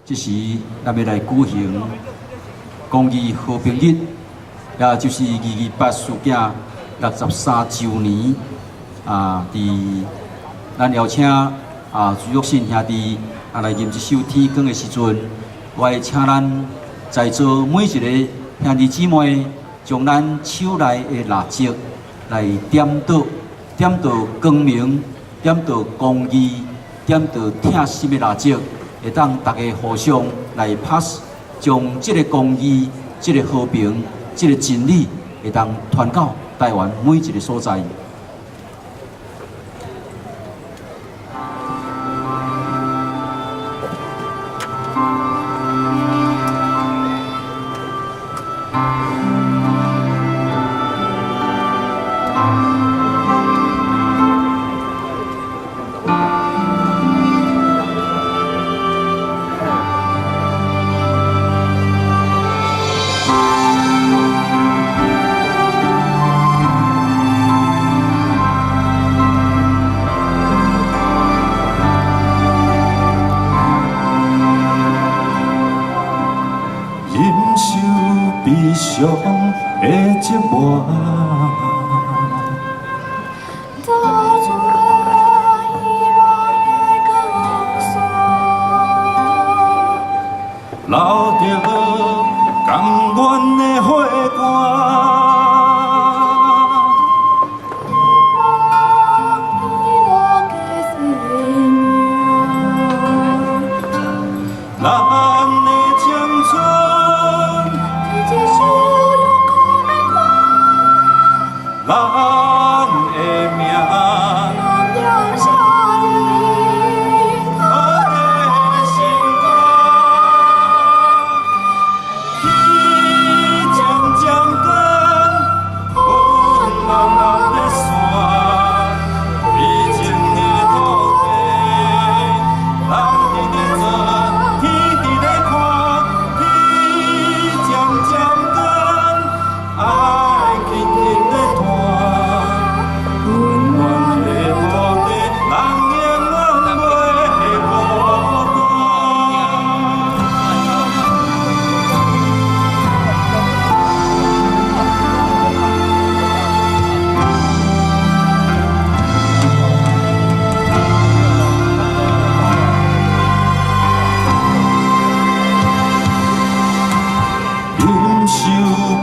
这时咱要来举行公益和平日，也就是228事件63周年。咱邀请朱玉信兄弟来吟这首《天光》的时阵，我会请咱在座每一个兄弟姊妹，将咱手内的蜡烛来点到光明，点到公义，点到疼心的蜡烛。 会当大家互相来拍，将这个公义、这个和平、这个真理，会当传到台湾每一个所在。悲伤的寂寞，带出希望的光线，留着甘愿的花冠。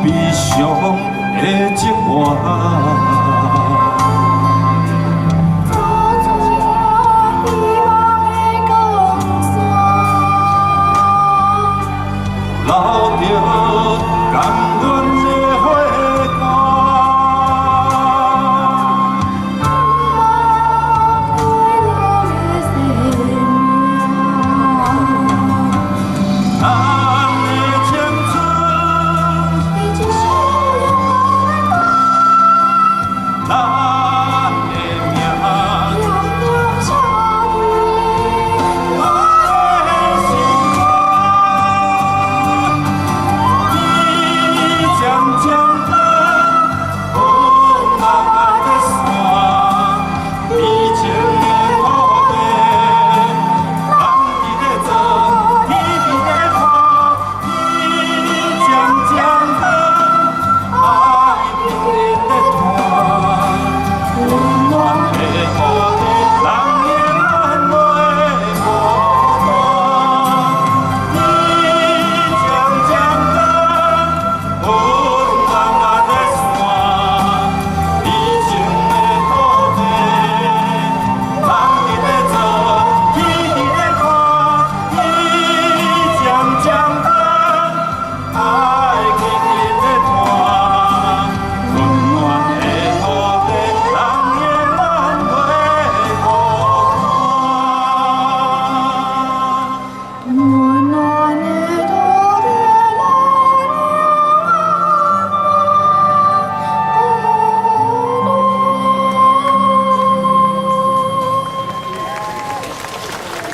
悲伤的寂寞，带出希望的光线，留着甘愿的花冠。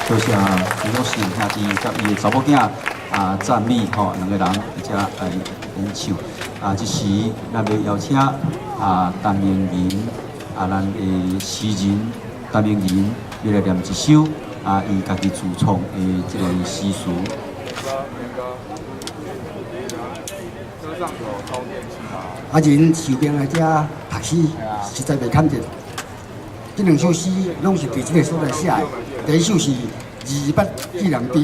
多谢朱老师兄弟甲伊的查某囝赞美吼，两个人而且来演唱这时咱要邀请陈明仁咱的诗人陈明仁要来念一首伊家己自创的这个诗词。人受命来遮读诗，实在袂堪得。这两首诗拢是伫这个所在写的。第一首是《二八纪念碑》，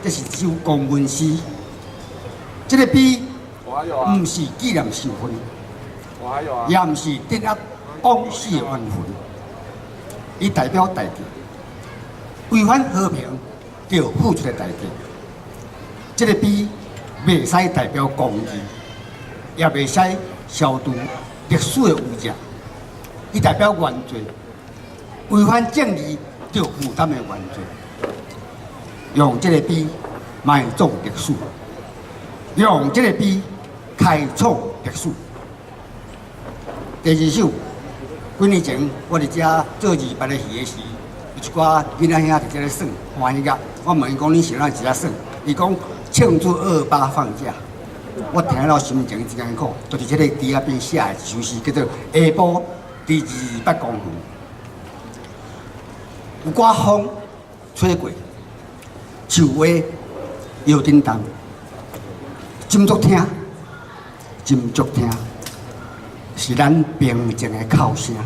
这是一首公文诗。这个碑毋是纪念受勋，也毋是镇压往事的冤魂，伊代表大家违反和平就要付出的代价。这个碑袂使代表公义，也袂使消除历史的污染。伊代表原罪，违反正义就要负担的原罪。用这个碑埋葬历史，用这个碑开创历史。第二首，几年前我伫遮做200个戏的时，有一寡囡仔兄伫遮咧耍欢喜甲，我问伊讲你想哪一只耍？伊讲庆祝228放假。我听了心情真艰苦，就伫这个地下边写的一首诗，叫做《下晡伫200公园》。有寡风吹过，树花摇叮当，真足听，真足听，是咱平静的哭声。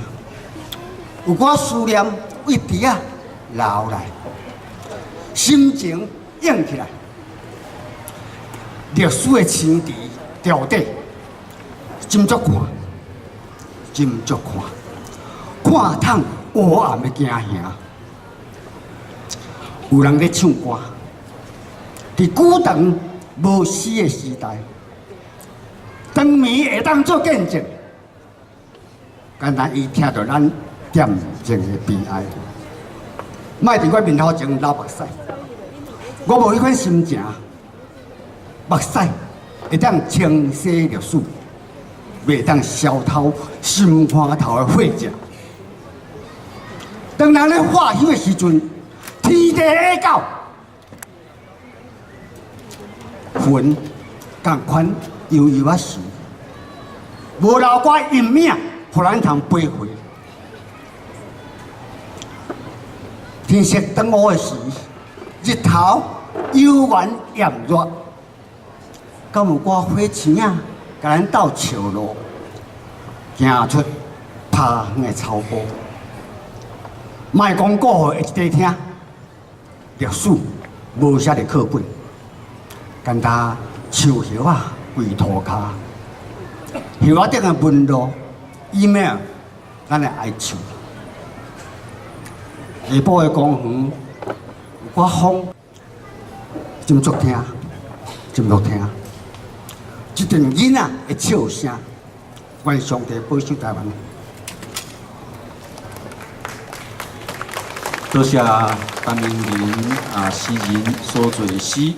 有寡思念为伫啊流来，心情涌起来。历史的青池潮底，真足看，真足看，看透黑暗的惊吓。有人咧唱歌，伫古长无诗的时代，当暝会当做见证，敢若伊听到咱恬静的悲哀。莫伫我面头前流目屎，我无迄款心情。目屎会当清洗历史，袂当消透心肝头的火者。当人咧化休的时阵，天地会到，魂共款悠悠啊想，无留寡阴影，互咱通飞回。天色当午的时，日头悠远炎热。敢有寡火星仔，甲咱斗笑路，行出拍远的草坡。莫讲过后会一地听，历史无写伫课本，干焦树叶啊跪涂骹，叶仔顶的纹路 email， 咱来爱唱。下晡的公园，有寡风，真足听，真足听。一阵囡仔的笑声，愿上帝保守台湾。多谢陈明仁诗人所作的诗。